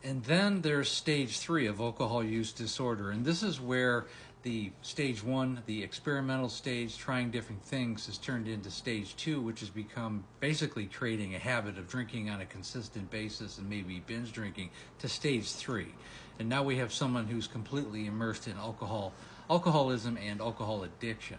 And then there's stage 3 of alcohol use disorder. And this is where the stage 1, the experimental stage, trying different things, has turned into stage 2, which has become basically creating a habit of drinking on a consistent basis and maybe binge drinking, to stage 3. And now we have someone who's completely immersed in alcoholism and alcohol addiction.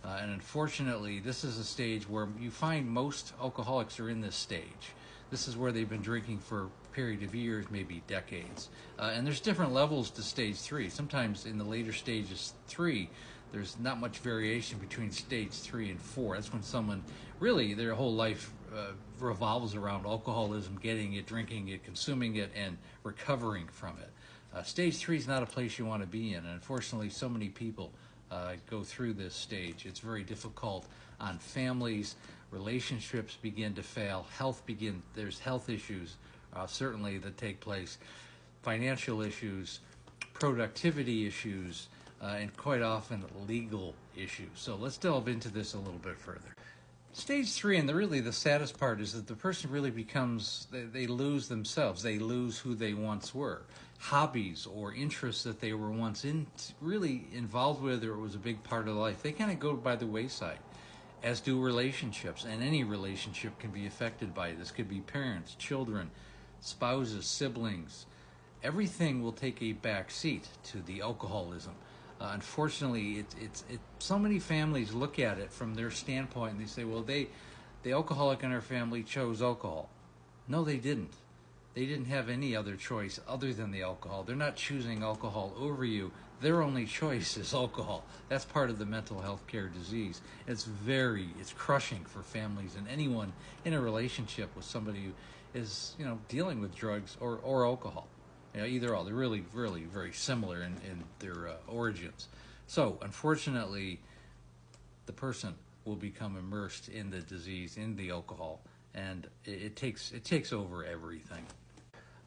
And unfortunately, this is a stage where you find most alcoholics are in this stage. This is where they've been drinking for a period of years, maybe decades. And there's different levels to stage 3. Sometimes in the later stages 3, there's not much variation between stage 3 and 4. That's when someone really, their whole life revolves around alcoholism, getting it, drinking it, consuming it, and recovering from it. Stage 3 is not a place you want to be in. And unfortunately, so many people go through this stage. It's very difficult on families. Relationships begin to fail. There's health issues certainly that take place. Financial issues, productivity issues, and quite often legal issues. So let's delve into this a little bit further. Stage 3, and really the saddest part, is that the person really becomes, they lose themselves. They lose who they once were. Hobbies or interests that they were once really involved with, or it was a big part of life, they kind of go by the wayside, as do relationships. And any relationship can be affected by this. Could be parents, children, spouses, siblings. Everything will take a back seat to the alcoholism. Unfortunately, so many families look at it from their standpoint and they say, well, the alcoholic in our family chose alcohol. No, they didn't. They didn't have any other choice other than the alcohol. They're not choosing alcohol over you. Their only choice is alcohol. That's part of the mental health care disease. It's crushing for families and anyone in a relationship with somebody who is, dealing with drugs or alcohol. Either or. They're really, really very similar in their origins. So, unfortunately, the person will become immersed in the disease, in the alcohol, and it takes over everything.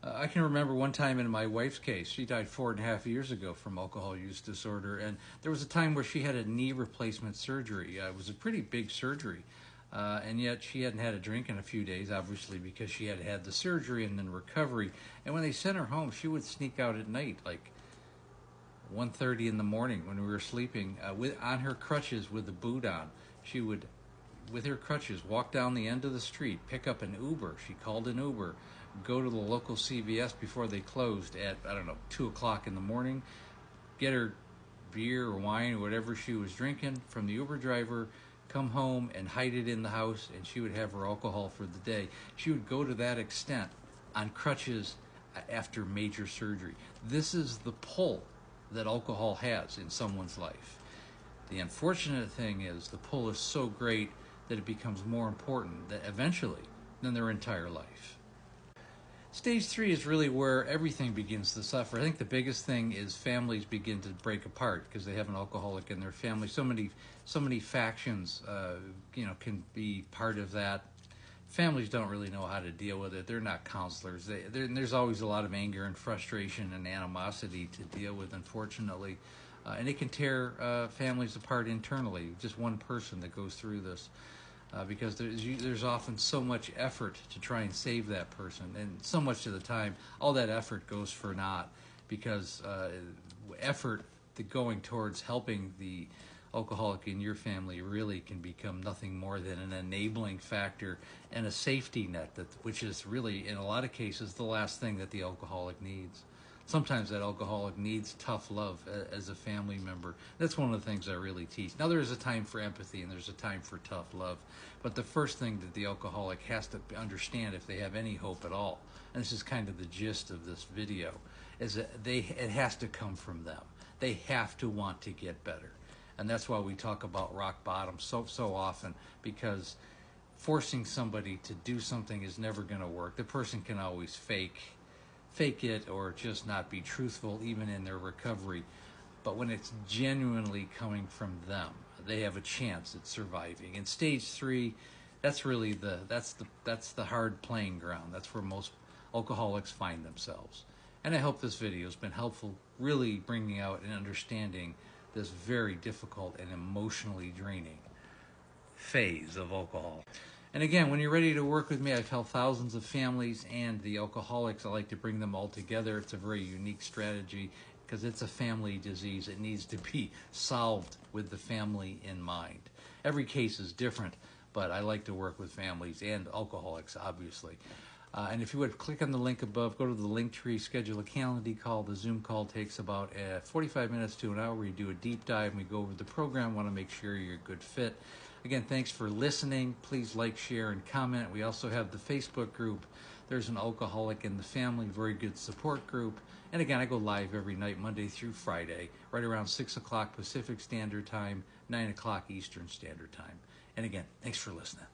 I can remember one time in my wife's case. She died 4.5 years ago from alcohol use disorder, and there was a time where she had a knee replacement surgery. It was a pretty big surgery. And yet she hadn't had a drink in a few days, obviously, because she had had the surgery and then recovery. And when they sent her home, she would sneak out at night, like 1:30 in the morning when we were sleeping, on her crutches with the boot on. She would, with her crutches, walk down the end of the street, pick up an Uber. She called an Uber, go to the local CVS before they closed at, 2 o'clock in the morning, get her beer or wine or whatever she was drinking from the Uber driver, come home and hide it in the house, and she would have her alcohol for the day. She would go to that extent on crutches after major surgery. This is the pull that alcohol has in someone's life. The unfortunate thing is the pull is so great that it becomes more important that eventually than their entire life. Stage 3 is really where everything begins to suffer. I think the biggest thing is families begin to break apart because they have an alcoholic in their family. So many factions, can be part of that. Families don't really know how to deal with it. They're not counselors. There's always a lot of anger and frustration and animosity to deal with, unfortunately. And it can tear families apart internally. Just one person that goes through this. Because there's often so much effort to try and save that person, and so much of the time all that effort goes for naught, because effort going towards helping the alcoholic in your family really can become nothing more than an enabling factor and a safety net, which is really, in a lot of cases, the last thing that the alcoholic needs. Sometimes that alcoholic needs tough love as a family member. That's one of the things I really teach. Now, there's a time for empathy and there's a time for tough love. But the first thing that the alcoholic has to understand, if they have any hope at all, and this is kind of the gist of this video, is that it has to come from them. They have to want to get better. And that's why we talk about rock bottom so often, because forcing somebody to do something is never going to work. The person can always fake it or just not be truthful even in their recovery, but when it's genuinely coming from them, they have a chance at surviving. In stage 3, that's really that's the hard playing ground. That's where most alcoholics find themselves. And I hope this video has been helpful, really bringing out and understanding this very difficult and emotionally draining phase of alcohol. And again, when you're ready to work with me, I've helped thousands of families and the alcoholics. I like to bring them all together. It's a very unique strategy because it's a family disease. It needs to be solved with the family in mind. Every case is different, but I like to work with families and alcoholics, obviously. And if you would click on the link above, go to the link tree, schedule a Calendly call. The Zoom call takes about 45 minutes to an hour. We do a deep dive and we go over the program. Want to make sure you're a good fit. Again, thanks for listening. Please like, share, and comment. We also have the Facebook group. There's an alcoholic in the family, very good support group. And again, I go live every night, Monday through Friday, right around 6 o'clock Pacific Standard Time, 9 o'clock Eastern Standard Time. And again, thanks for listening.